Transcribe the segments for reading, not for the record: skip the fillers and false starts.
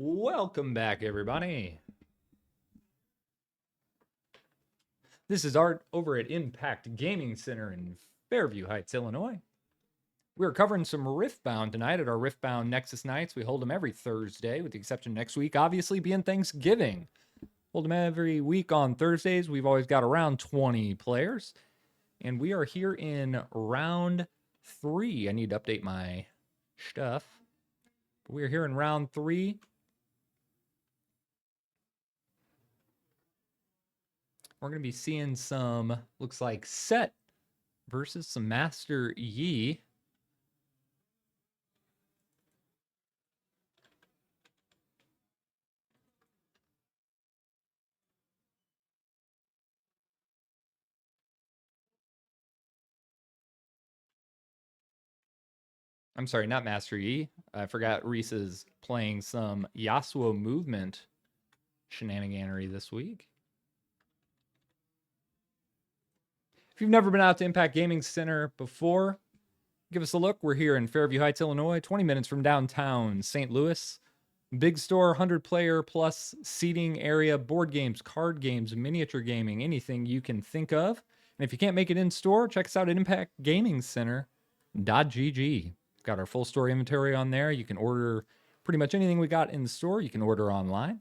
Welcome back, everybody. This is Art over at Impact Gaming Center in Fairview Heights, Illinois. We're covering some Riftbound tonight at our Riftbound Nexus Nights. We hold them every Thursday, with the exception next week, obviously, being Thanksgiving. Hold them every week on Thursdays. We've always got around 20 players. And we are here in round 3. I need to update my stuff. But we're here in round 3. We're going to be seeing some, looks like Sett versus some Master Yi. I'm sorry, not Master Yi. I forgot Reese is playing some Yasuo movement shenaniganery this week. If you've never been out to Impact Gaming Center before, give us a look. We're here in Fairview Heights, Illinois, 20 minutes from downtown St. Louis. Big store, 100-player plus seating area, board games, card games, miniature gaming, anything you can think of. And if you can't make it in store, check us out at impactgamingcenter.gg. Got our full store inventory on there. You can order pretty much anything we got in the store. You can order online.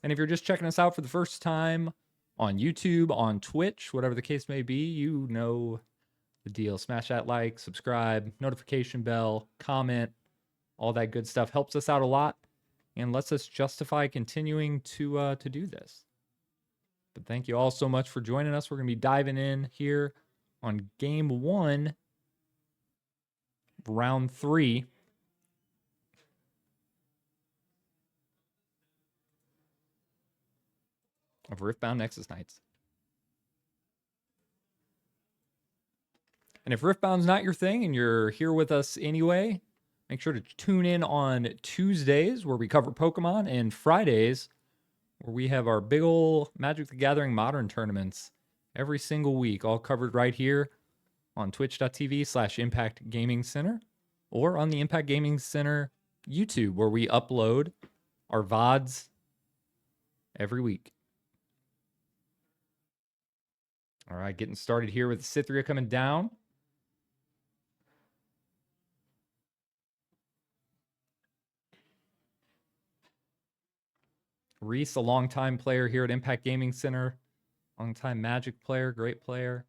And if you're just checking us out for the first time on YouTube, on Twitch, whatever the case may be, you know the deal. Smash that like, subscribe, notification bell, comment, all that good stuff helps us out a lot and lets us justify continuing to do this. But thank you all so much for joining us. We're going to be diving in here on game 1, round 3. Of Riftbound Nexus Nights. And if Riftbound's not your thing and you're here with us anyway, make sure to tune in on Tuesdays where we cover Pokemon and Fridays where we have our big ol' Magic the Gathering Modern tournaments every single week, all covered right here on twitch.tv/Impact Gaming Center or on the Impact Gaming Center YouTube where we upload our VODs every week. All right, getting started here with Cytheria coming down. Reese, a longtime player here at Impact Gaming Center. Longtime Magic player, great player.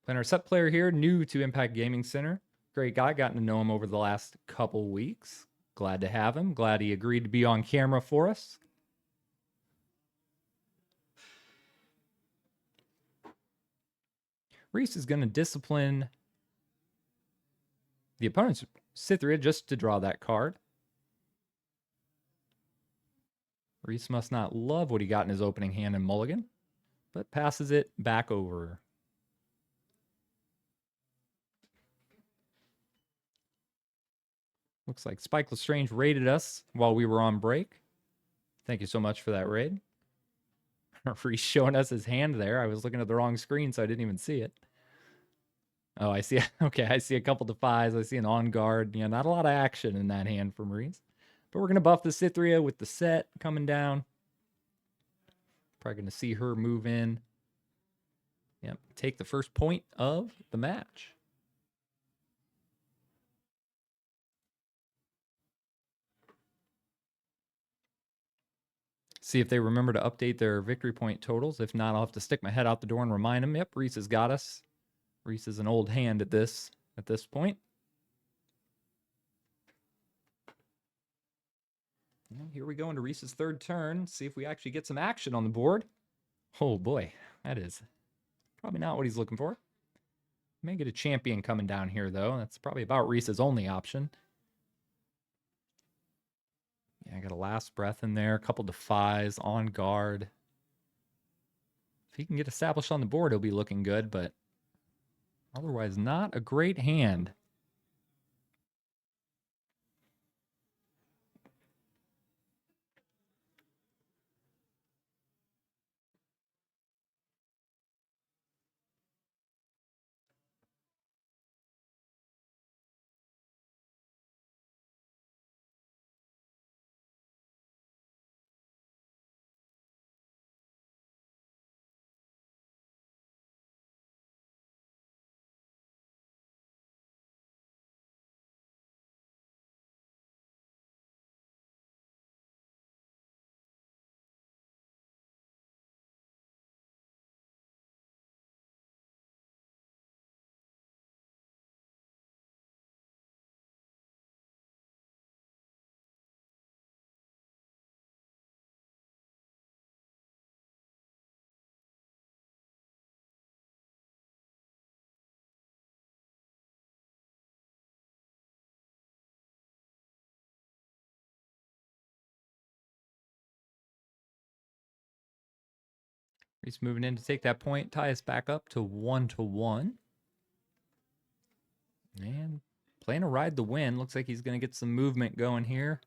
Playing our Sett player here, new to Impact Gaming Center. Great guy, gotten to know him over the last couple weeks. Glad to have him. Glad he agreed to be on camera for us. Reese is going to discipline the opponent's Cytheria just to draw that card. Reese must not love what he got in his opening hand in Mulligan, but passes it back over. Looks like Spike Lestrange raided us while we were on break. Thank you so much for that raid. Reese showing us his hand there. I was looking at the wrong screen, so I didn't even see it. Oh, I see. Okay, I see a couple defies. I see an on guard. Yeah, not a lot of action in that hand from Reese. But we're going to buff the Cytheria with the Sett coming down. Probably going to see her move in. Yep, take the first point of the match. See if they remember to update their victory point totals. If not, I'll have to stick my head out the door and remind them. Yep, Reese has got us. Reese is an old hand at this point. And here we go into Reese's third turn. See if we actually get some action on the board. Oh boy, that is probably not what he's looking for. May get a champion coming down here, though. That's probably about Reese's only option. Yeah, I got a last breath in there. A couple defies, on guard. If he can get established on the board, he'll be looking good, but otherwise not a great hand. Reese moving in to take that point, tie us back up to 1-1. And playing to ride the win. Looks like he's going to get some movement going here.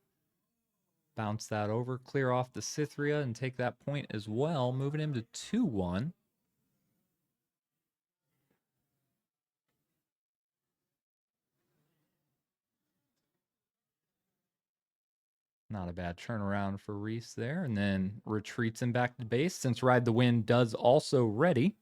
Bounce that over, clear off the Cythria, and take that point as well, moving him to 2-1. Not a bad turnaround for Reese there, and then retreats him back to base since Ride the Wind does also ready.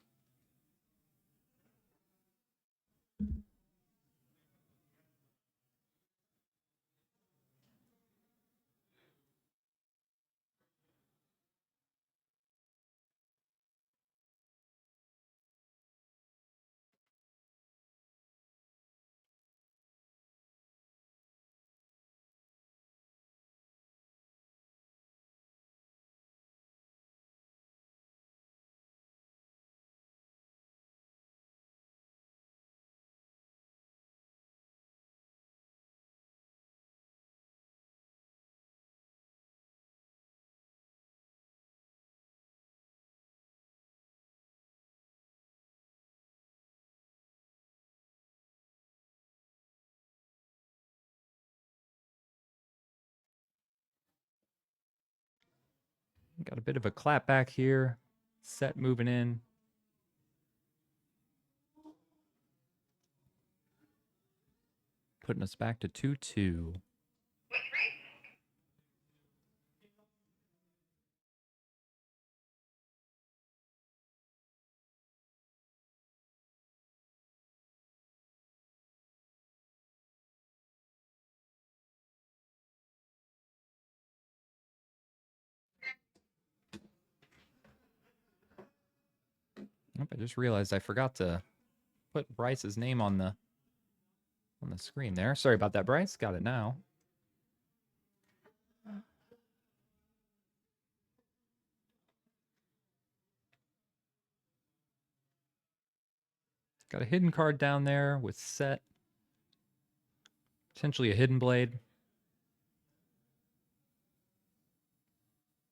Got a bit of a clap back here. Sett moving in. Putting us back to 2-2. Nope, I just realized I forgot to put Bryce's name on the screen there. Sorry about that, Bryce. Got it now. Got a hidden card down there with Sett. Potentially a hidden blade.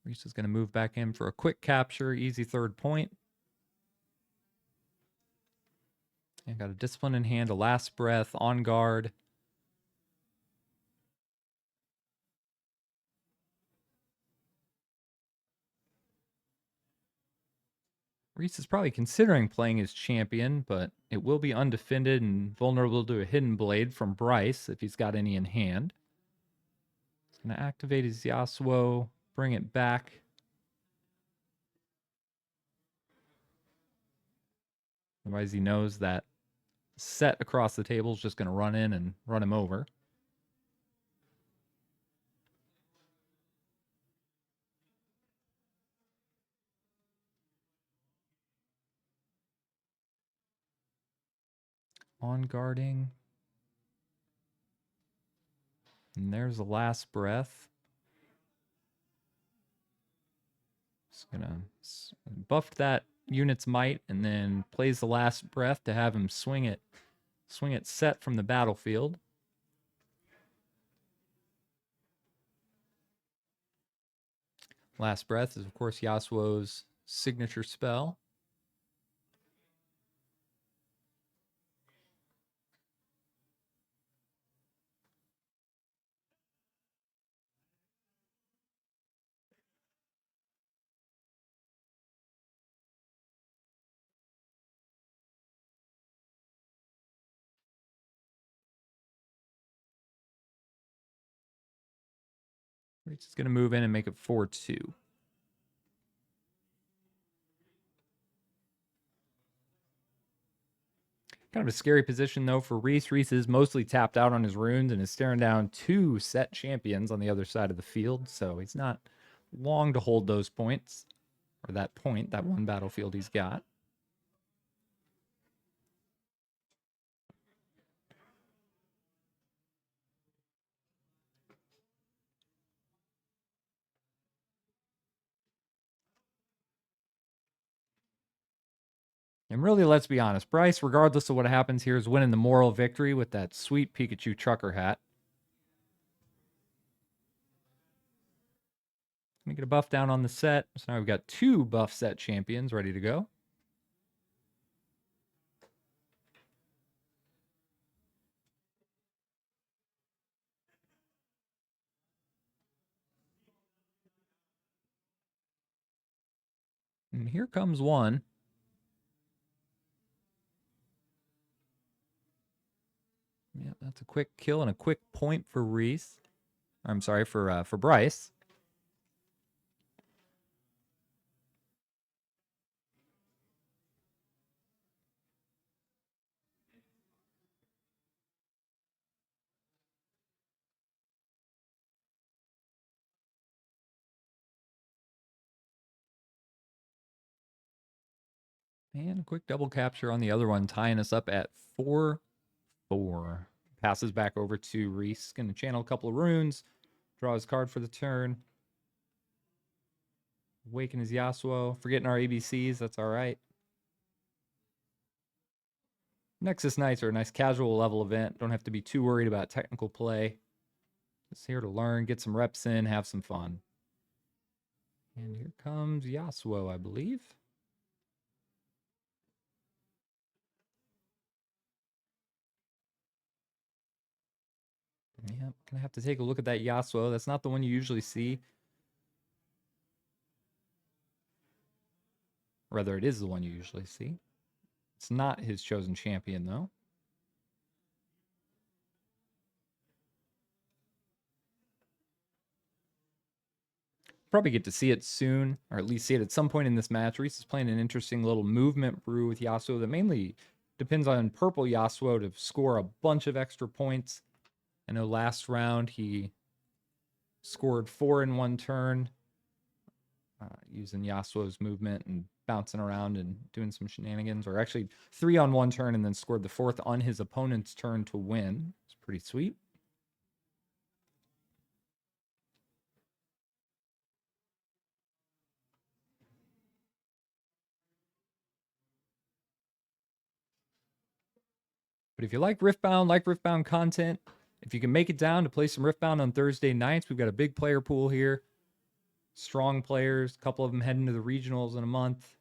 Reese is going to move back in for a quick capture. Easy third point. And got a discipline in hand, a last breath, on guard. Reese is probably considering playing his champion, but it will be undefended and vulnerable to a hidden blade from Bryce if he's got any in hand. He's going to activate his Yasuo, bring it back. Otherwise, he knows that Sett across the table is just going to run in and run him over. On guarding. And there's the last breath. Just gonna buff that unit's might and then plays the last breath to have him swing it Sett from the battlefield. Last breath is, of course, Yasuo's signature spell. Reese is going to move in and make it 4-2. Kind of a scary position, though, for Reese. Reese is mostly tapped out on his runes and is staring down 2 Sett champions on the other side of the field, so he's not long to hold those points, or that point, that one battlefield he's got. And really, let's be honest, Bryce, regardless of what happens here, is winning the moral victory with that sweet Pikachu trucker hat. Gonna get a buff down on the Sett. So now we've got 2 buff Sett champions ready to go. And here comes one. Yeah, that's a quick kill and a quick point for Reese. I'm sorry, for Bryce. And a quick double capture on the other one, tying us up at 4-4. Passes back over to Reese. Going to channel a couple of runes. Draw his card for the turn. Awaken his Yasuo. Forgetting our ABCs. That's all right. Nexus Nights are a nice casual level event. Don't have to be too worried about technical play. Just here to learn, get some reps in, have some fun. And here comes Yasuo, I believe. Yeah, gonna have to take a look at that Yasuo. That's not the one you usually see. Or rather, it is the one you usually see. It's not his chosen champion, though. Probably get to see it soon, or at least see it at some point in this match. Reese is playing an interesting little movement brew with Yasuo that mainly depends on purple Yasuo to score a bunch of extra points. I know last round he scored 4 in one turn using Yasuo's movement and bouncing around and doing some shenanigans, or actually 3 on one turn and then scored the 4th on his opponent's turn to win. It's pretty sweet. But if you like Riftbound content, if you can make it down to play some Riftbound on Thursday nights, we've got a big player pool here. Strong players, a couple of them heading to the regionals in a month.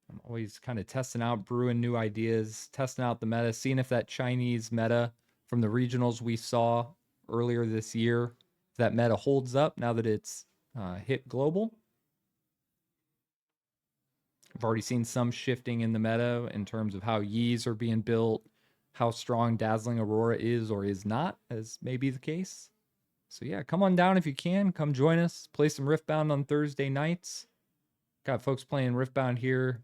I'm always kind of testing out, brewing new ideas, testing out the meta, seeing if that Chinese meta from the regionals we saw earlier this year, if that meta holds up now that it's hit global. I've already seen some shifting in the meta in terms of how Yis are being built, how strong Dazzling Aurora is or is not, as may be the case. So yeah, come on down if you can. Come join us. Play some Riftbound on Thursday nights. Got folks playing Riftbound here.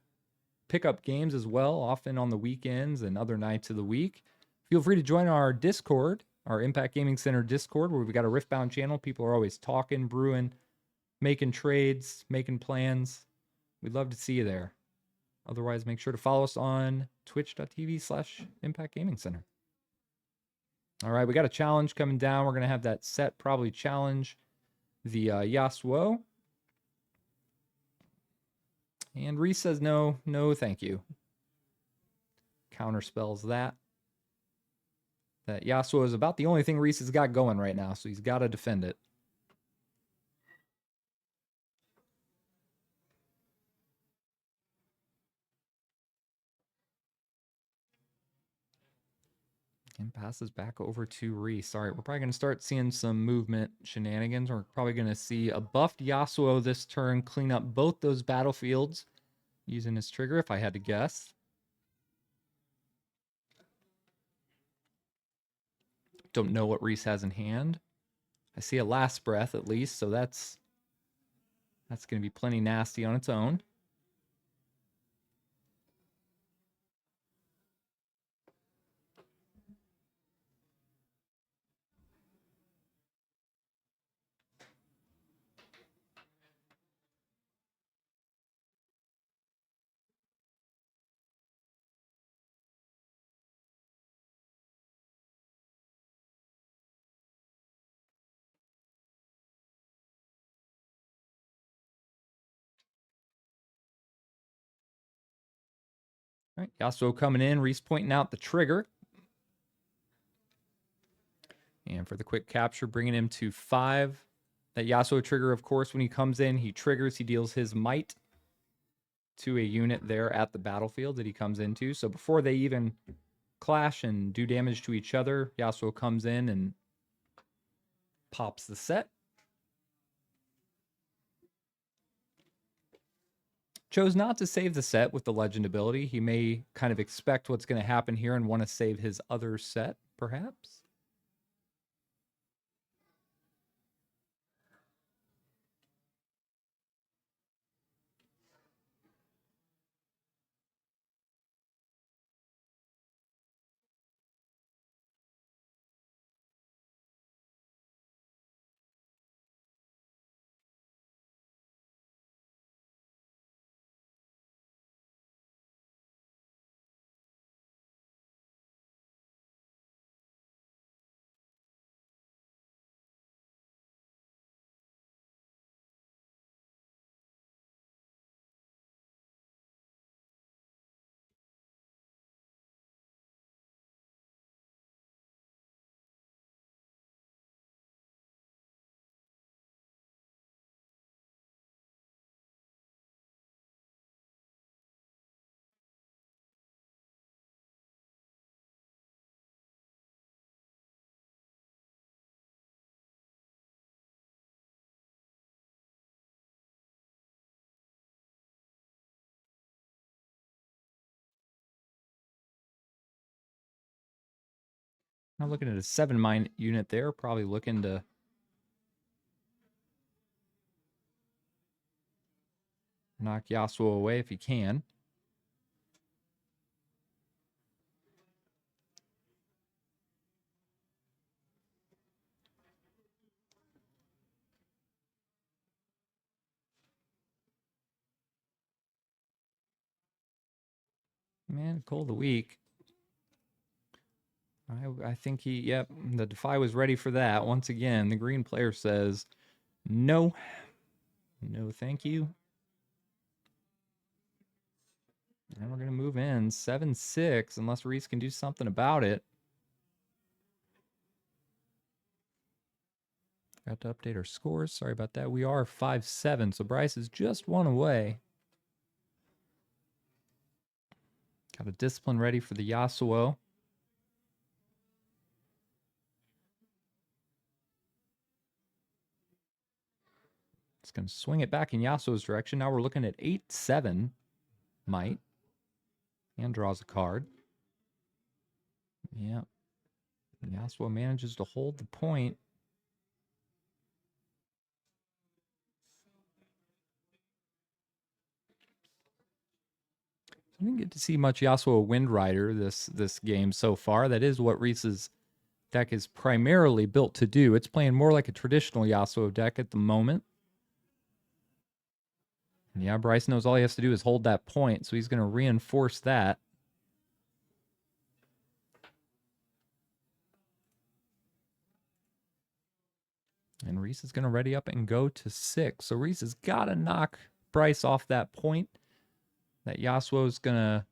Pick up games as well, often on the weekends and other nights of the week. Feel free to join our Discord, our Impact Gaming Center Discord, where we've got a Riftbound channel. People are always talking, brewing, making trades, making plans. We'd love to see you there. Otherwise, make sure to follow us on twitch.tv/Impact Gaming Center. All right, we got a challenge coming down. We're going to have that Sett probably challenge the Yasuo. And Reese says no, thank you. Counter spells that. That Yasuo is about the only thing Reese has got going right now, so he's got to defend it. And passes back over to Reese. All right, we're probably going to start seeing some movement shenanigans. We're probably going to see a buffed Yasuo this turn clean up both those battlefields using his trigger, if I had to guess. Don't know what Reese has in hand. I see a last breath at least, so that's going to be plenty nasty on its own. All right, Yasuo coming in, Reese pointing out the trigger. And for the quick capture, bringing him to 5. That Yasuo trigger, of course, when he comes in, he triggers, he deals his might to a unit there at the battlefield that he comes into. So before they even clash and do damage to each other, Yasuo comes in and pops the Sett. Chose not to save the Sett with the legend ability. He may kind of expect what's going to happen here and want to save his other Sett, perhaps. Now looking at a 7-mine unit there, probably looking to knock Yasuo away if he can. Man, Cole of the week. I think yep, the Defy was ready for that. Once again, the green player says, no, no thank you. And we're going to move in 7-6 unless Reese can do something about it. Got to update our scores. Sorry about that. We are 5-7, so Bryce is just one away. Got a discipline ready for the Yasuo. It's going to swing it back in Yasuo's direction. Now we're looking at 8-7 might. And draws a card. Yeah. Yasuo manages to hold the point. I didn't get to see much Yasuo Wind Rider this game so far. That is what Reese's deck is primarily built to do. It's playing more like a traditional Yasuo deck at the moment. And yeah, Bryce knows all he has to do is hold that point, so he's going to reinforce that. And Reese is going to ready up and go to 6. So Reese has got to knock Bryce off that point. That Yasuo is going to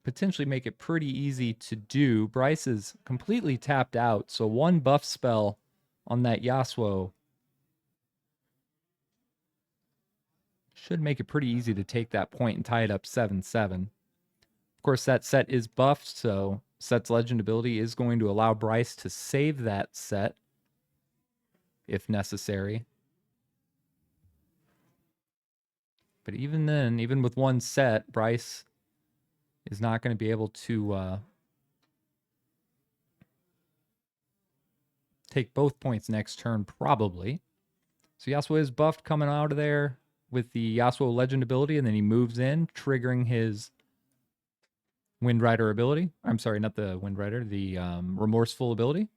potentially make it pretty easy to do. Bryce is completely tapped out, so one buff spell on that Yasuo should make it pretty easy to take that point and tie it up 7-7. Of course, that Sett is buffed, so Sett's legend ability is going to allow Bryce to save that Sett if necessary. But even then, even with one Sett, Bryce is not going to be able to take both points next turn, probably. So Yasuo is buffed coming out of there with the Yasuo legend ability, and then he moves in, triggering his Wind Rider ability. I'm sorry, not the Wind Rider, the Remorseful ability.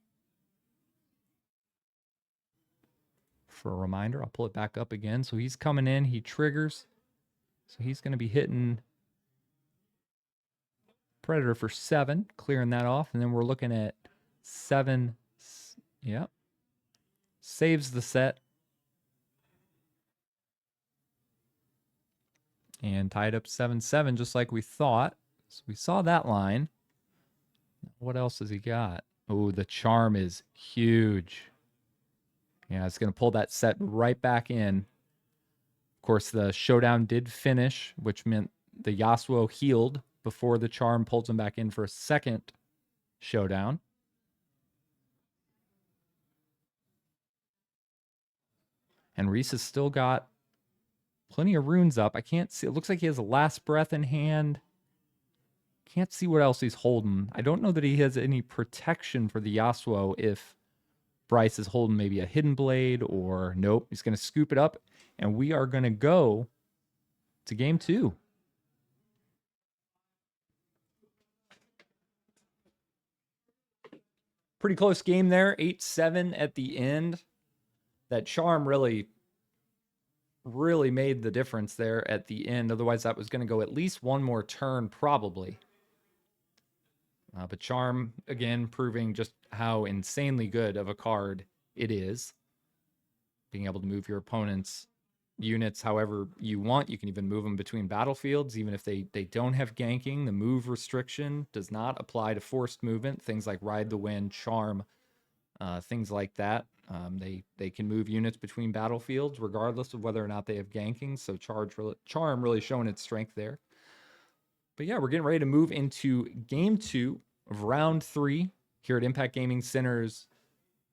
For a reminder, I'll pull it back up again. So he's coming in, he triggers. So he's going to be hitting Predator for 7, clearing that off. And then we're looking at 7. Yep. Saves the Sett. And tied up 7-7, just like we thought. So we saw that line. What else has he got? Oh, the charm is huge. Yeah, it's going to pull that Sett right back in. Of course, the showdown did finish, which meant the Yasuo healed before the charm pulls him back in for a second showdown. And Reese has still got plenty of runes up. I can't see. It looks like he has a last breath in hand. Can't see what else he's holding. I don't know that he has any protection for the Yasuo if Bryce is holding maybe a hidden blade or nope. He's going to scoop it up, and we are going to go to game 2. Pretty close game there, 8-7 at the end. That charm really made the difference there at the end. Otherwise, that was going to go at least one more turn, probably. But charm, again, proving just how insanely good of a card it is. Being able to move your opponent's units however you want. You can even move them between battlefields, even if they don't have ganking. The move restriction does not apply to forced movement. Things like Ride the Wind, Charm, things like that. They can move units between battlefields regardless of whether or not they have ganking. So Charm really showing its strength there. But yeah, we're getting ready to move into game 2 of round 3 here at Impact Gaming Center's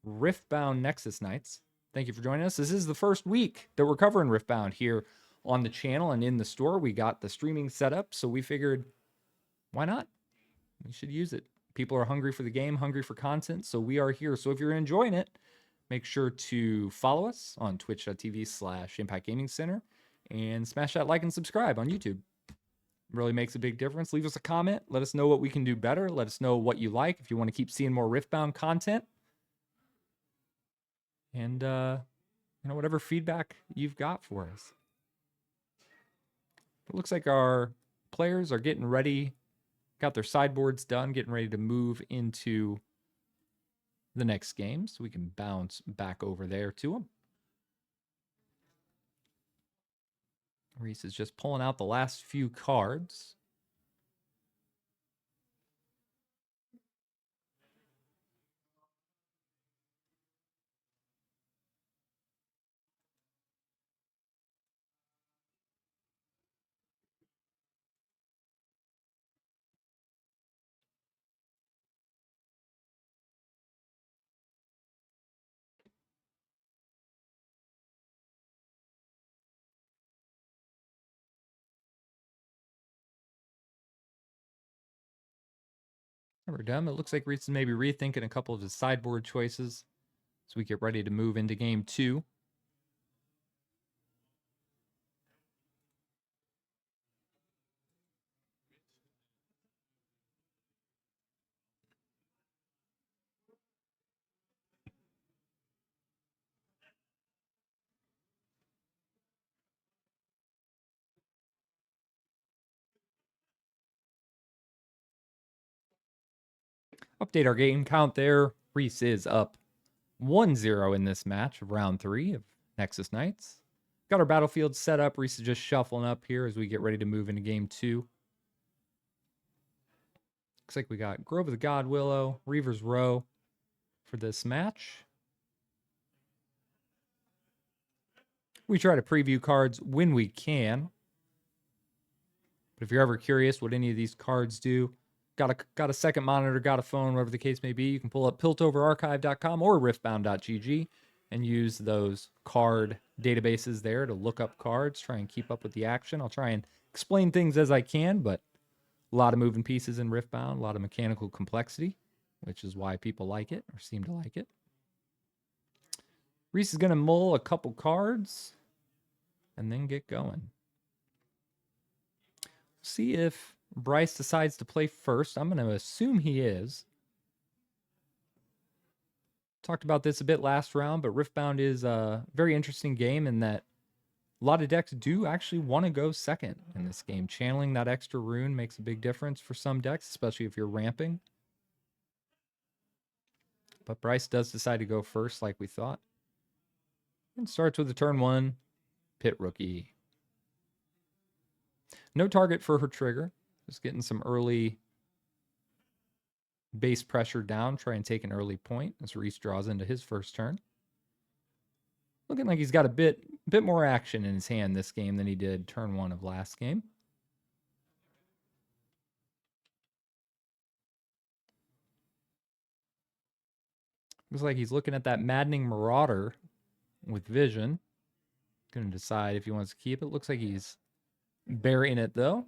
Riftbound Nexus Nights. Thank you for joining us. This is the first week that we're covering Riftbound here on the channel and in the store. We got the streaming set up, so we figured, why not? We should use it. People are hungry for the game, hungry for content, so we are here. So if you're enjoying it, make sure to follow us on twitch.tv/Impact Gaming Center and smash that like and subscribe on YouTube. It really makes a big difference. Leave us a comment. Let us know what we can do better. Let us know what you like. If you want to keep seeing more Riftbound content, and whatever feedback you've got for us. It looks like our players are getting ready, got their sideboards done, getting ready to move into the next game, so we can bounce back over there to them. Reese is just pulling out the last few cards. We're done. It looks like Reese is maybe rethinking a couple of his sideboard choices as we get ready to move into game 2. Update our game count there. Reese is up 1-0 in this match of round 3 of Nexus Nights. Got our battlefield set up. Reese is just shuffling up here as we get ready to move into game 2. Looks like we got Grove of the God Willow, Reaver's Row for this match. We try to preview cards when we can. But if you're ever curious what any of these cards do, got a second monitor, got a phone, whatever the case may be, you can pull up piltoverarchive.com or riftbound.gg and use those card databases there to look up cards, try and keep up with the action. I'll try and explain things as I can, but a lot of moving pieces in Riftbound, a lot of mechanical complexity, which is why people like it or seem to like it. Reese is going to mull a couple cards and then get going. See if Bryce decides to play first. I'm going to assume he is. Talked about this a bit last round, but Riftbound is a very interesting game in that a lot of decks do actually want to go second in this game. Channeling that extra rune makes a big difference for some decks, especially if you're ramping. But Bryce does decide to go first like we thought. And starts with a turn 1 Pit Rookie. No target for her trigger. Just getting some early base pressure down. Try and take an early point as Reese draws into his first turn. Looking like he's got a bit more action in his hand this game than he did turn 1 of last game. Looks like he's looking at that Maddening Marauder with vision. Going to decide if he wants to keep it. Looks like he's burying it, though.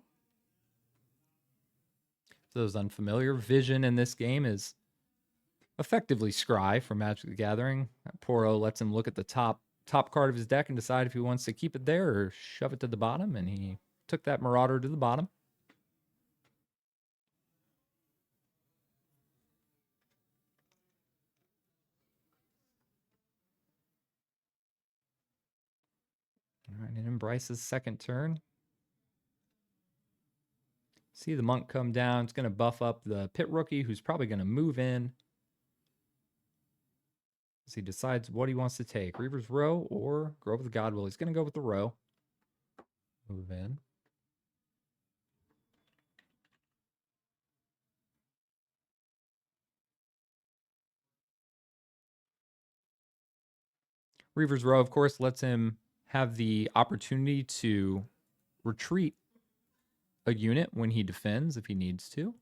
For those unfamiliar, vision in this game is effectively Scry from Magic the Gathering. Poro lets him look at the top card of his deck and decide if he wants to keep it there or shove it to the bottom, and he took that Marauder to the bottom. All right, and in Bryce's second turn. See the monk come down. It's going to buff up the pit rookie, who's probably going to move in as he decides what he wants to take. Reaver's Row or Grove of the Godwill. He's going to go with the Row. Move in. Reaver's Row, of course, lets him have the opportunity to retreat a unit when he defends if he needs to.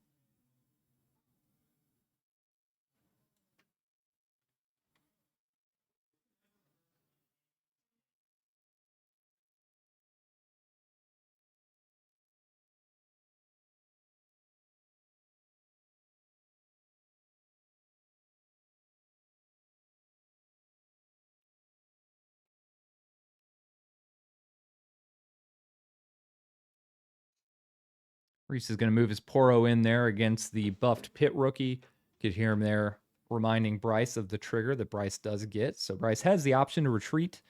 Reese is going to move his Poro in there against the buffed pit rookie. Could hear him there reminding Bryce of the trigger that Bryce does get. So Bryce has the option to retreat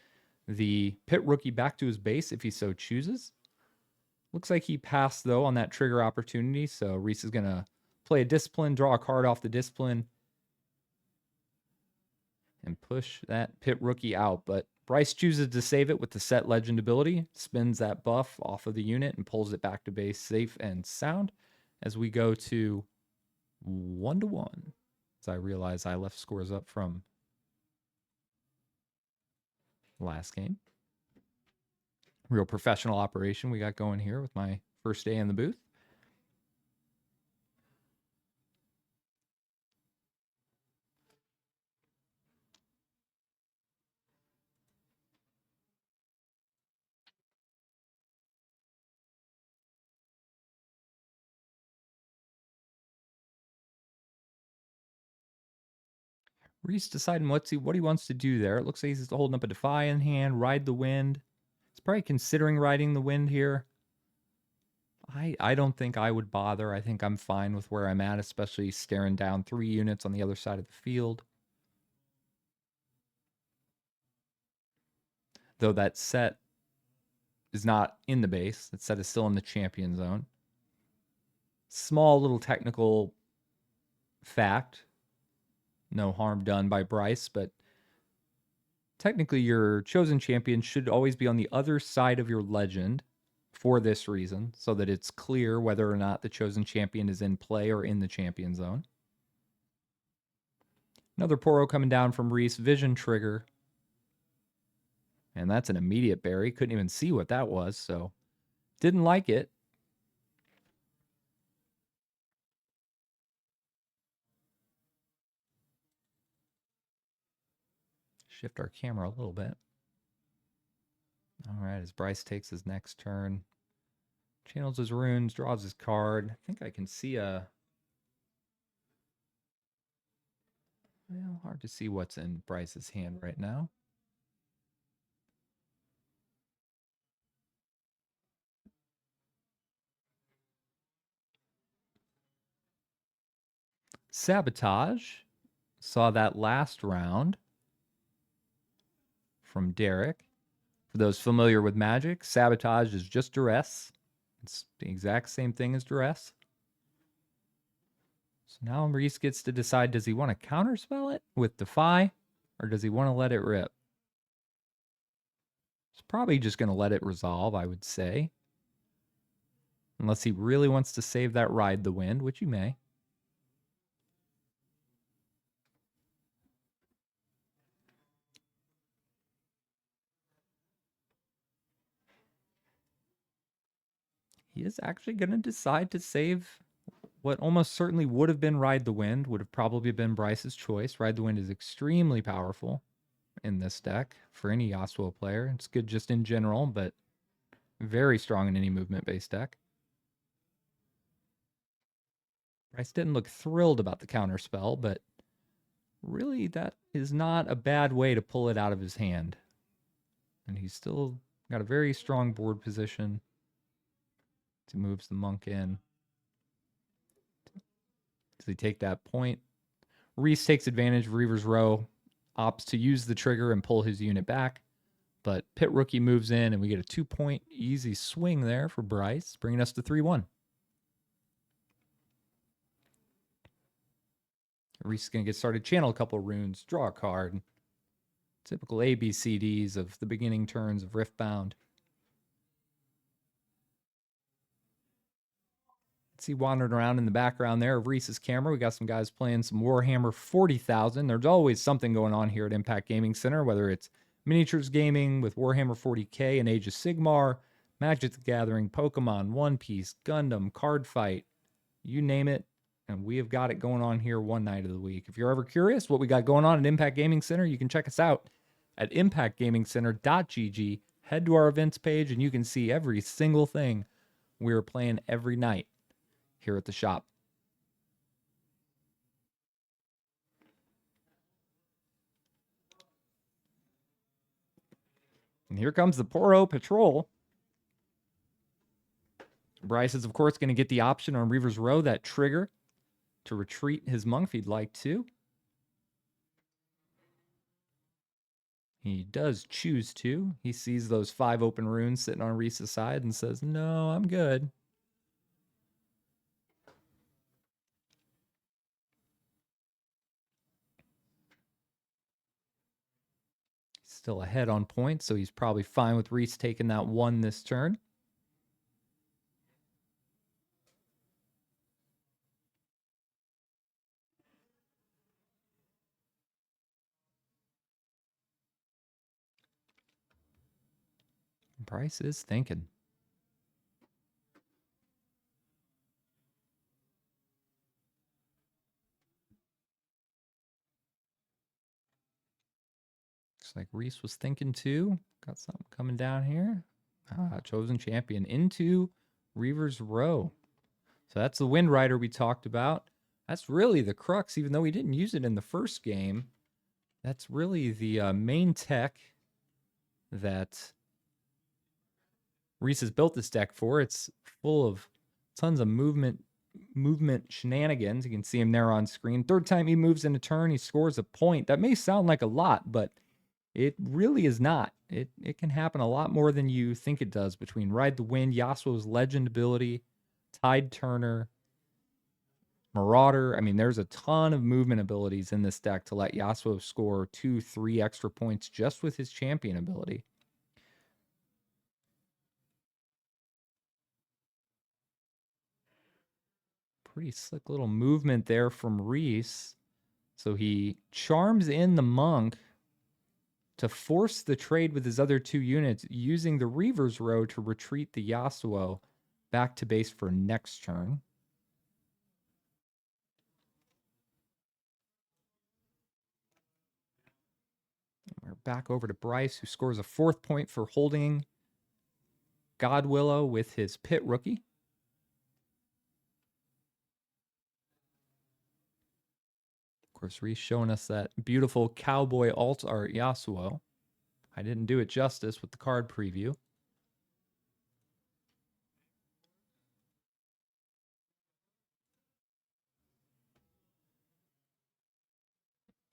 the pit rookie back to his base if he so chooses. Looks like he passed, though, on that trigger opportunity. So Reese is going to play a discipline, draw a card off the discipline, and push that pit rookie out. But Bryce chooses to save it with the Sett legend ability, spins that buff off of the unit, and pulls it back to base safe and sound as we go to 1-1. As I realize I left scores up from last game. Real professional operation we got going here with my first day in the booth. Reese deciding what he wants to do there. It looks like he's holding up a Defy in hand, Ride the Wind. He's probably considering riding the wind here. I don't think I would bother. I think I'm fine with where I'm at, especially staring down 3 units on the other side of the field. Though that Sett is not in the base. That Sett is still in the champion zone. Small little technical fact. No harm done by Bryce, but technically your chosen champion should always be on the other side of your legend for this reason, so that it's clear whether or not the chosen champion is in play or in the champion zone. Another Poro coming down from Reese, Vision Trigger. And that's an immediate bury. Couldn't even see what that was, so didn't like it. Shift our camera a little bit. All right, as Bryce takes his next turn, channels his runes, draws his card. I think I can see a... Well, hard to see what's in Bryce's hand right now. Sabotage. Saw that last round from Derek. For those familiar with Magic, Sabotage is just Duress. It's the exact same thing as Duress. So now Reese gets to decide, does he want to counterspell it with Defy, or does he want to let it rip? He's probably just going to let it resolve, I would say. Unless he really wants to save that Ride the Wind, which he may. he is actually going to decide to save what almost certainly would have been Ride the Wind, would have probably been Bryce's choice. Ride the Wind is extremely powerful in this deck for any Yasuo player. It's good just in general, but very strong in any movement-based deck. Bryce didn't look thrilled about the counter spell, but really that is not a bad way to pull it out of his hand. And he's still got a very strong board position. He moves the monk in. Does he take that point? Reese takes advantage of Reaver's Row, opts to use the trigger and pull his unit back. But Pit Rookie moves in, and we get a 2-point easy swing there for Bryce, bringing us to 3-1. Reese is going to get started, channel a couple runes, draw a card. Typical ABCDs of the beginning turns of Riftbound. See wandering around in the background there of Reese's camera. We got some guys playing some Warhammer 40,000. There's always something going on here at Impact Gaming Center, whether it's miniatures gaming with Warhammer 40K and Age of Sigmar, Magic the Gathering, Pokemon, One Piece, Gundam, Card Fight, you name it, and we have got it going on here one night of the week. If you're ever curious what we got going on at Impact Gaming Center, you can check us out at impactgamingcenter.gg. Head to our events page, and you can see every single thing we're playing every night here at the shop. And here comes the Poro Patrol. Bryce is, of course, going to get the option on Reaver's Row, that trigger, to retreat his monk if he'd like to. He does choose to. He sees those 5 open runes sitting on Reese's side and says, no, I'm good. Still ahead on points, so he's probably fine with Reese taking that 1 this turn. Bryce is thinking. Looks like Reese was thinking too. Got something coming down here. Chosen Champion into Reaver's Row. So that's the Wind Rider we talked about. That's really the crux, even though we didn't use it in the first game. That's really the main tech that Reese has built this deck for. It's full of tons of movement shenanigans. You can see him there on screen. Third time he moves in a turn, he scores a point. That may sound like a lot, but it really is not. It can happen a lot more than you think it does between Ride the Wind, Yasuo's Legend ability, Tide Turner, Marauder. I mean, there's a ton of movement abilities in this deck to let Yasuo score 2-3 extra points just with his champion ability. Pretty slick little movement there from Reese. So he charms in the monk to force the trade with his other 2 units, using the Reaver's Row to retreat the Yasuo back to base for next turn. We're back over to Bryce, who scores a 4th point for holding Godwillow with his Pit Rookie. Of course, Reese showing us that beautiful cowboy alt art Yasuo. I didn't do it justice with the card preview.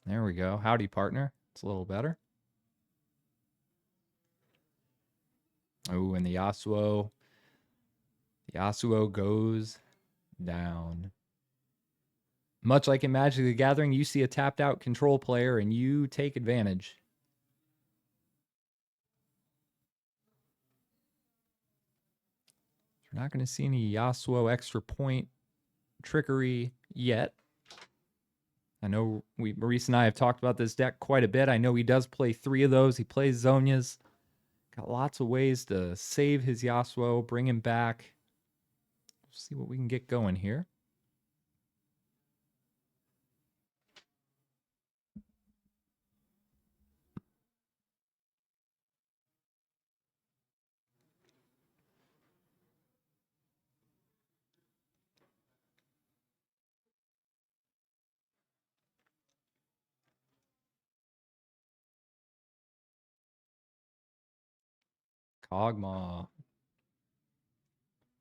There we go. Howdy, partner. It's a little better. Oh, and the Yasuo goes down. Much like in Magic the Gathering, you see a tapped out control player and you take advantage. We're not going to see any Yasuo extra point trickery yet. I know Maurice and I have talked about this deck quite a bit. I know he does play 3 of those. He plays Zonias. Got lots of ways to save his Yasuo, bring him back. see what we can get going here. Kog'Maw.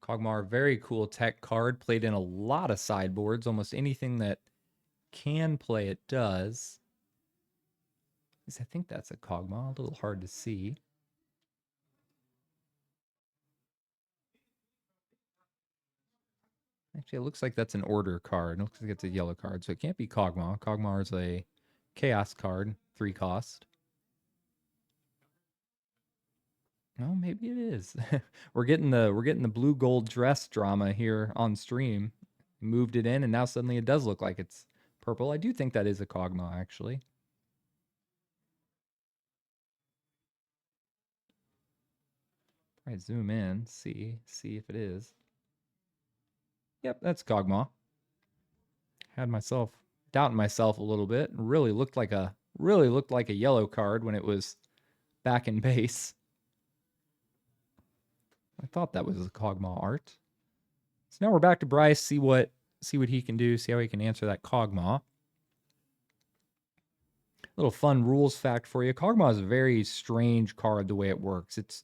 Kog'Maw, very cool tech card. Played in a lot of sideboards. Almost anything that can play it does. I think that's a Kog'Maw. A little hard to see. Actually, it looks like that's an order card. It looks like it's a yellow card, so it can't be Kog'Maw. Kog'Maw is a chaos card, 3 cost. No, maybe it is. we're getting the blue gold dress drama here on stream. Moved it in, and now suddenly it does look like it's purple. I do think that is a Kog'Maw, actually. All right, zoom in, see if it is. Yep, that's Kog'Maw. Had myself doubting myself a little bit. Really looked like a yellow card when it was back in base. I thought that was a Kog'Maw art. So now we're back to Bryce. See what he can do. See how he can answer that Kog'Maw. Little fun rules fact for you. Kog'Maw is a very strange card the way it works. It's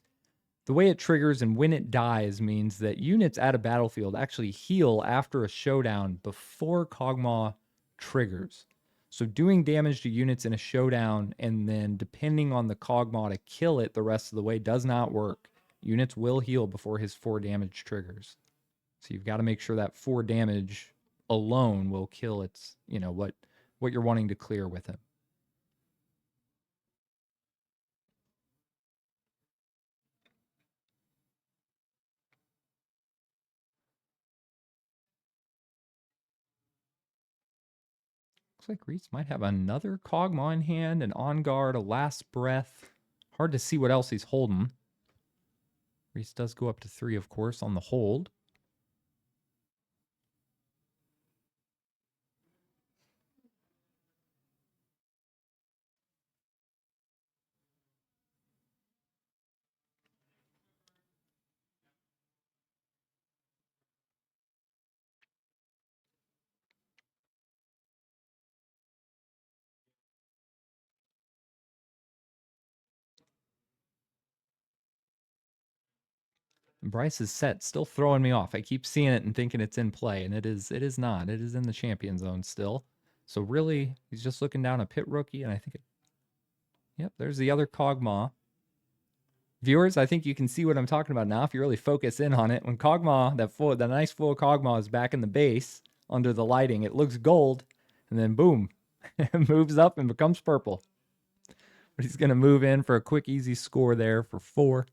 the way it triggers and when it dies means that units at a battlefield actually heal after a showdown before Kog'Maw triggers. So doing damage to units in a showdown and then depending on the Kog'Maw to kill it the rest of the way does not work. Units will heal before his 4 damage triggers. So you've got to make sure that 4 damage alone will kill its, what you're wanting to clear with him. Looks like Reese might have another Kog'Maw in hand, an On Guard, a Last Breath. Hard to see what else he's holding. Reese does go up to 3, of course, on the hold. Bryce's Sett still throwing me off. I keep seeing it and thinking it's in play, and it is not. It is in the champion zone still. So really, he's just looking down a pit rookie, and I think yep, there's the other Kog'Maw. Viewers, I think you can see what I'm talking about now if you really focus in on it. When Kog'Maw, that nice full Kog'Maw is back in the base under the lighting, it looks gold, and then boom, it moves up and becomes purple. But he's going to move in for a quick, easy score there for 4.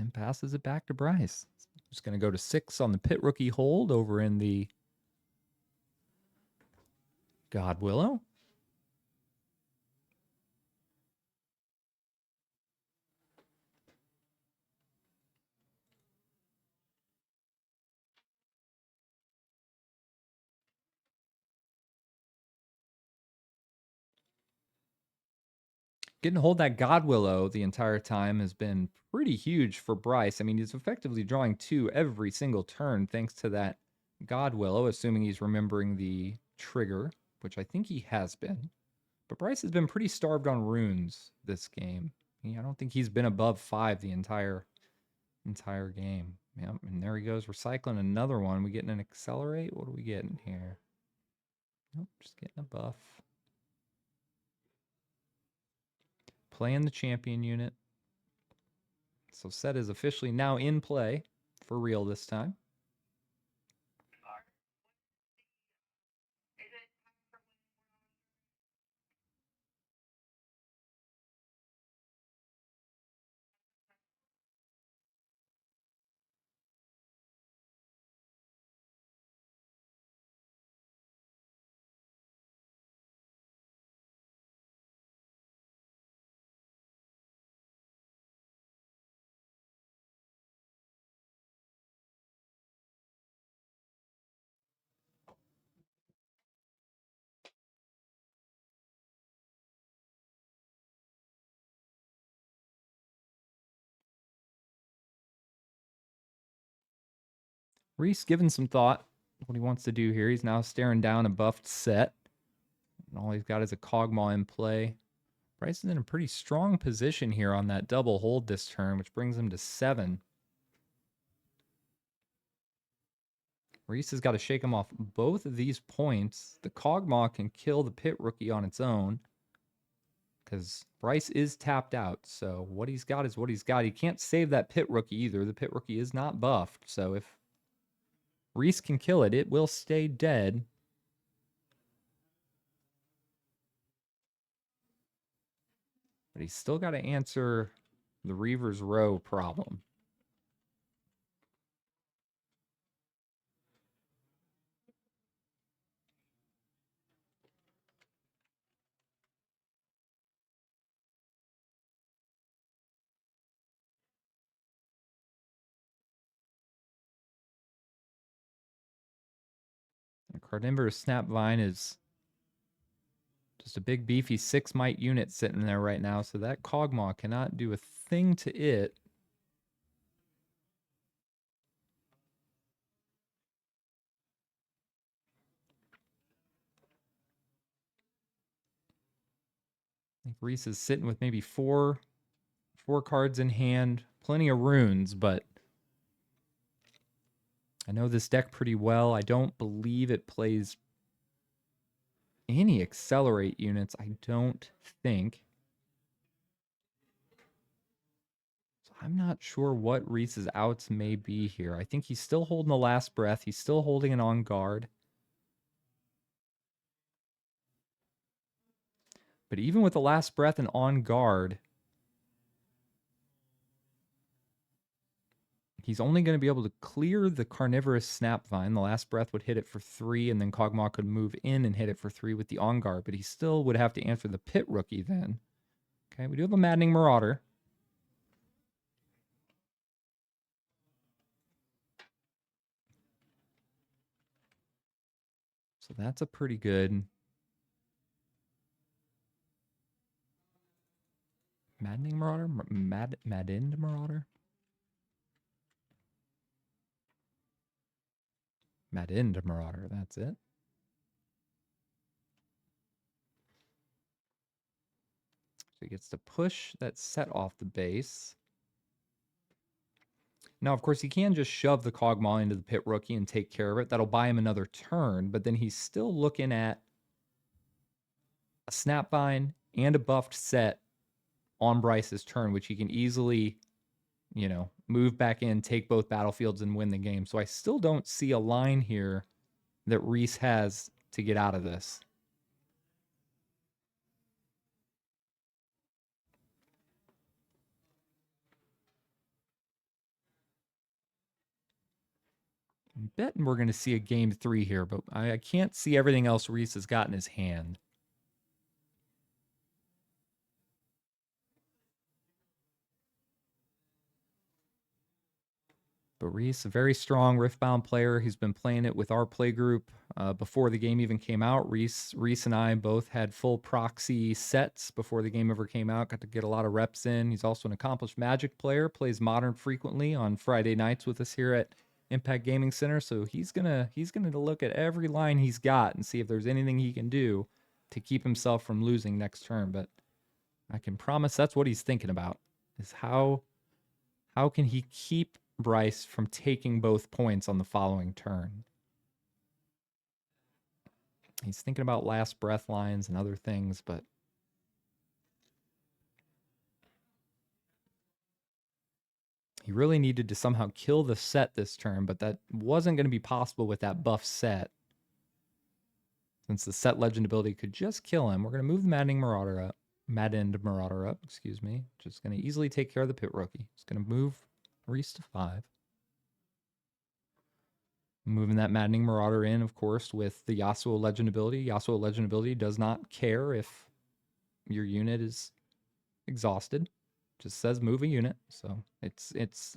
And passes it back to Bryce. Just going to go to 6 on the pit rookie hold over in the God Willow. Getting to hold that God Willow the entire time has been pretty huge for Bryce. I mean, he's effectively drawing 2 every single turn thanks to that God Willow, assuming he's remembering the trigger, which I think he has been. But Bryce has been pretty starved on runes this game. I don't think he's been above 5 the entire game. Yep, and there he goes, recycling another one. We getting an accelerate? What are we getting here? Nope, just getting a buff. Playing the champion unit. So Sett is officially now in play for real this time. Reese given some thought what he wants to do here. He's now staring down a buffed Sett. And all he's got is a Kog'Maw in play. Bryce is in a pretty strong position here on that double hold this turn, which brings him to 7. Reese has got to shake him off both of these points. The Kog'Maw can kill the Pit Rookie on its own because Bryce is tapped out. So what he's got is what he's got. He can't save that Pit Rookie either. The Pit Rookie is not buffed. So if Reese can kill it, it will stay dead. But he's still got to answer the Reaver's Row problem. Carnivorous Snapvine is just a big beefy 6 might unit sitting there right now, so that Kog'Maw cannot do a thing to it. I think Reese is sitting with maybe four cards in hand, plenty of runes, but I know this deck pretty well. I don't believe it plays any accelerate units. I don't think. So I'm not sure what Reese's outs may be here. I think he's still holding the last breath. He's still holding it on guard. But even with the last breath and on guard, he's only going to be able to clear the Carnivorous Snapvine. The last breath would hit it for 3, and then Kog'Maw could move in and hit it for 3 with the on guard, but he still would have to answer the Pit Rookie then. Okay, we do have a Maddening Marauder. So that's a pretty good Maddening Marauder? Maddened Marauder? Maddened Marauder, that's it. So he gets to push that Sett off the base. Now, of course, he can just shove the Kog'Maw into the Pit Rookie and take care of it. That'll buy him another turn, but then he's still looking at a Snapvine and a buffed Sett on Bryce's turn, which he can easily, move back in, take both battlefields, and win the game. So I still don't see a line here that Reese has to get out of this. I'm betting we're going to see a game 3 here, but I can't see everything else Reese has got in his hand. But Reese, a very strong Riftbound player. He's been playing it with our play group before the game even came out. Reese and I both had full proxy sets before the game ever came out. Got to get a lot of reps in. He's also an accomplished Magic player. Plays Modern frequently on Friday nights with us here at Impact Gaming Center. So he's gonna look at every line he's got and see if there's anything he can do to keep himself from losing next turn. But I can promise that's what he's thinking about, is how can he keep Bryce from taking both points on the following turn. He's thinking about last breath lines and other things, but he really needed to somehow kill the Sett this turn, but that wasn't going to be possible with that buff Sett. Since the Sett legend ability could just kill him, we're going to move the Maddened Marauder up, excuse me. Just going to easily take care of the Pit Rookie. It's going to move Reese to 5. Moving that Maddening Marauder in, of course, with the Yasuo legend ability. Yasuo legend ability does not care if your unit is exhausted. Just says move a unit. So it's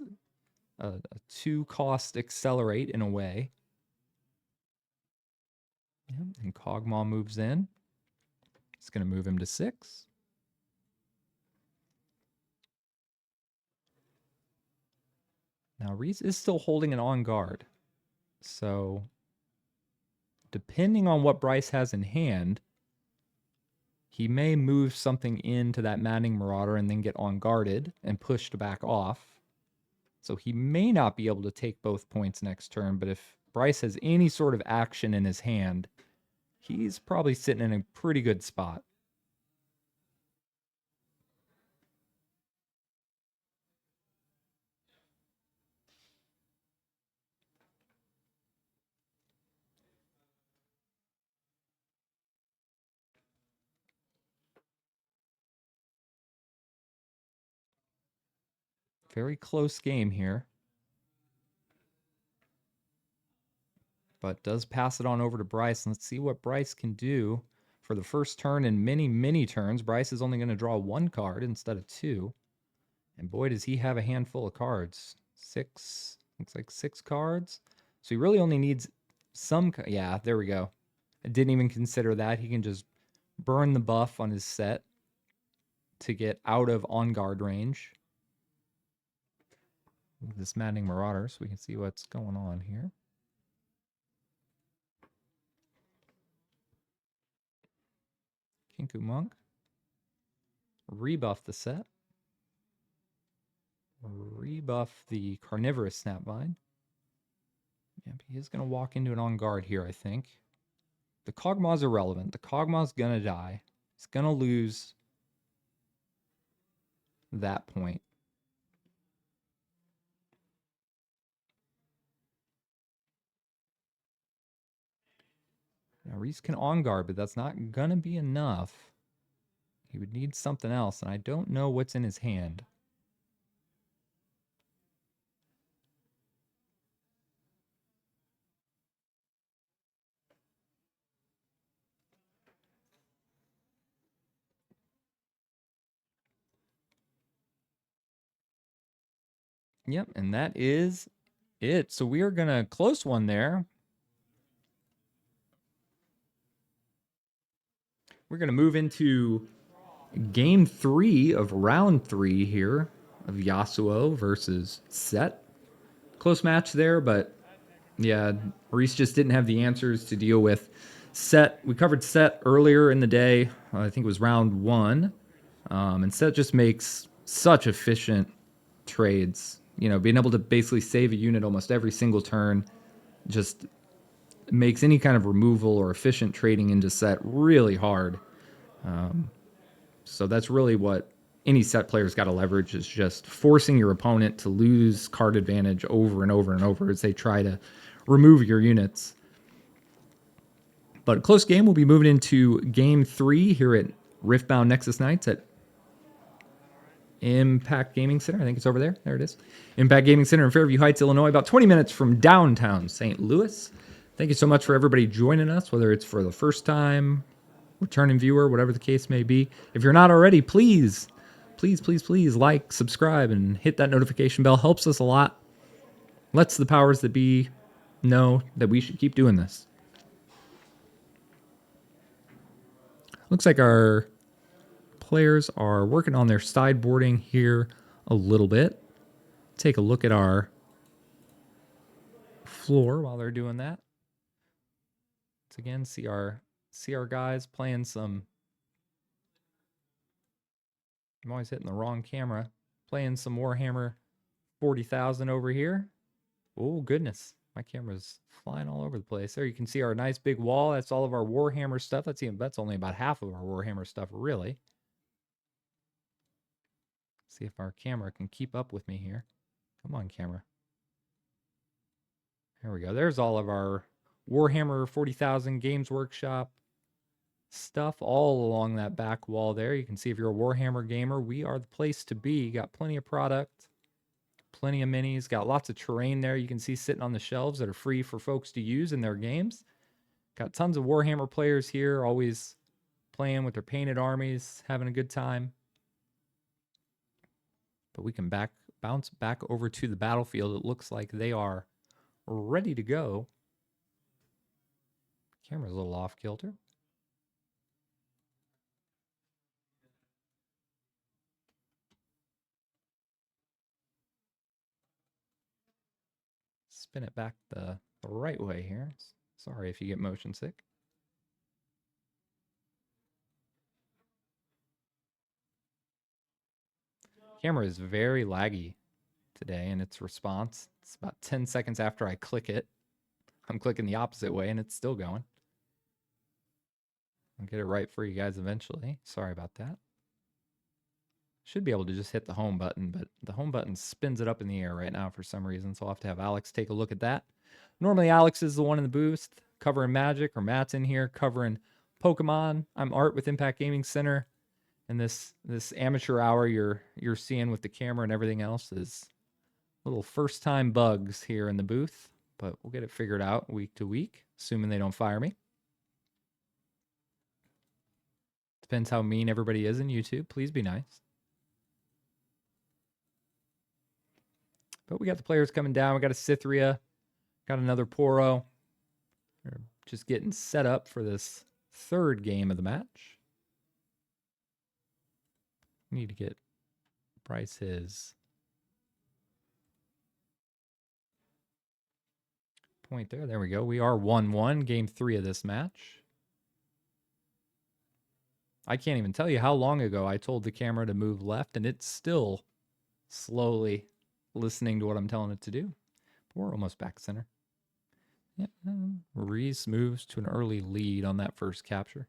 a 2-cost accelerate in a way. Yeah, and Kog'Maw moves in. It's going to move him to 6. Now Reese is still holding an on guard. So depending on what Bryce has in hand, he may move something into that Maddening Marauder and then get on guarded and pushed back off. So he may not be able to take both points next turn, but if Bryce has any sort of action in his hand, he's probably sitting in a pretty good spot. Very close game here. But does pass it on over to Bryce. Let's see what Bryce can do for the first turn in many, many turns. Bryce is only going to draw 1 card instead of 2. And boy, does he have a handful of cards. 6, looks like 6 cards. So he really only needs some, yeah, there we go. I didn't even consider that. He can just burn the buff on his Sett to get out of on-guard range. This Maddening Marauder, so we can see what's going on here. Kinku Monk. Rebuff the Sett. Rebuff the Carnivorous Snapvine. Yeah, he is going to walk into an on-guard here, I think. The Kog'Maw's irrelevant. The Kog'Maw's going to die. He's going to lose that point. Now, Reese can on-guard, but that's not going to be enough. He would need something else, and I don't know what's in his hand. Yep, and that is it. So we are going to close one there. We're going to move into game 3 of round 3 here of Yasuo versus Sett. Close match there, but yeah, Reese just didn't have the answers to deal with Sett. We covered Sett earlier in the day. I think it was round 1. And Sett just makes such efficient trades. You know, being able to basically save a unit almost every single turn just makes any kind of removal or efficient trading into Sett really hard. So that's really what any Sett player's got to leverage, is just forcing your opponent to lose card advantage over and over and over as they try to remove your units. But a close game, we'll be moving into game 3 here at Riftbound Nexus Nights at Impact Gaming Center. I think it's over there. There it is. Impact Gaming Center in Fairview Heights, Illinois, about 20 minutes from downtown St. Louis. Thank you so much for everybody joining us, whether it's for the first time, returning viewer, whatever the case may be. If you're not already, please like, subscribe, and hit that notification bell. Helps us a lot. Lets the powers that be know that we should keep doing this. Looks like our players are working on their sideboarding here a little bit. Take a look at our floor while they're doing that. Let's again see our guys playing some. I'm always hitting the wrong camera. Playing some Warhammer 40,000 over here. Oh goodness, my camera's flying all over the place. There you can see our nice big wall. That's all of our Warhammer stuff. That's only about half of our Warhammer stuff, really. See if our camera can keep up with me here. Come on, camera. There we go. There's all of our Warhammer 40,000 Games Workshop stuff all along that back wall there. You can see if you're a Warhammer gamer, we are the place to be. You got plenty of product, plenty of minis, got lots of terrain there you can see sitting on the shelves that are free for folks to use in their games. Got tons of Warhammer players here, always playing with their painted armies, having a good time. But we can bounce back over to the battlefield. It looks like they are ready to go. Camera's a little off kilter. Spin it back the the right way here. Sorry if you get motion sick. Camera is very laggy today in its response. It's about 10 seconds after I click it. I'm clicking the opposite way and it's still going. I'll get it right for you guys eventually. Sorry about that. Should be able to just hit the home button, but the home button spins it up in the air right now for some reason, so I'll have to have Alex take a look at that. Normally, Alex is the one in the booth covering Magic, or Matt's in here covering Pokemon. I'm Art with Impact Gaming Center, and this amateur hour you're seeing with the camera and everything else is little first-time bugs here in the booth, but we'll get it figured out week to week, assuming they don't fire me. Depends how mean everybody is in YouTube. Please be nice. But we got the players coming down. We got a Cythria, got another Poro. We're just getting set up for this third game of the match. Need to get Bryce his point there. There we go. We are 1-1, game 3 of this match. I can't even tell you how long ago I told the camera to move left, and it's still slowly listening to what I'm telling it to do. But we're almost back center. Yeah, Reese moves to an early lead on that first capture.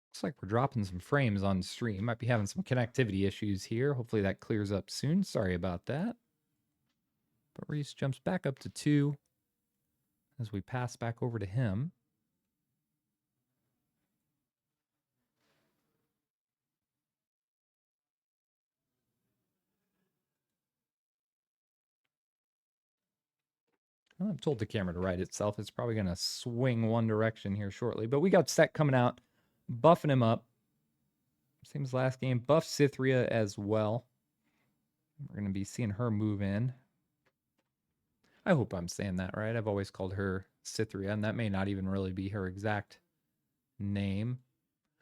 Looks like we're dropping some frames on stream. Might be having some connectivity issues here. Hopefully that clears up soon. Sorry about that. But Reese jumps back up to 2 as we pass back over to him. Well, I've told the camera to right itself. It's probably going to swing one direction here shortly. But we got Sett coming out, buffing him up. Same as last game. Buff Cythria as well. We're going to be seeing her move in. I hope I'm saying that right. I've always called her Cythria, and that may not even really be her exact name.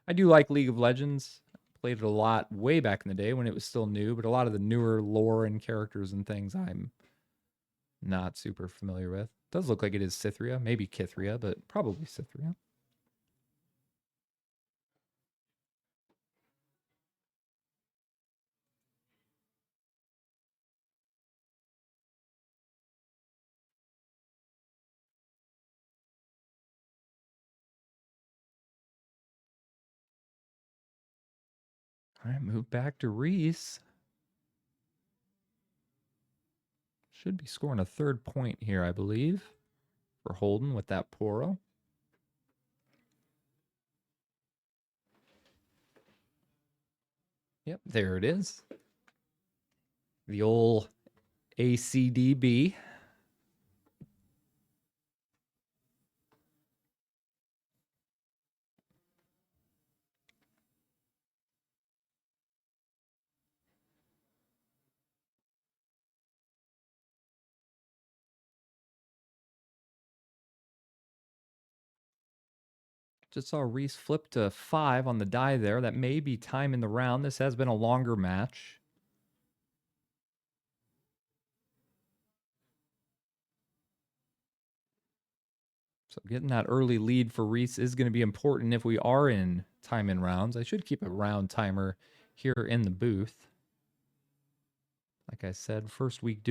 I do like League of Legends. Played it a lot way back in the day when it was still new, but a lot of the newer lore and characters and things I'm not super familiar with. Does look like it is Cythria, maybe Kithria, but probably Cythria. All right, move back to Reese. Should be scoring a third point here, I believe, for Holden with that Poro. Yep, there it is. The old ACDB. Just saw Reese flip to 5 on the die there. That may be time in the round. This has been a longer match. So getting that early lead for Reese is going to be important if we are in time in rounds. I should keep a round timer here in the booth. Like I said, first week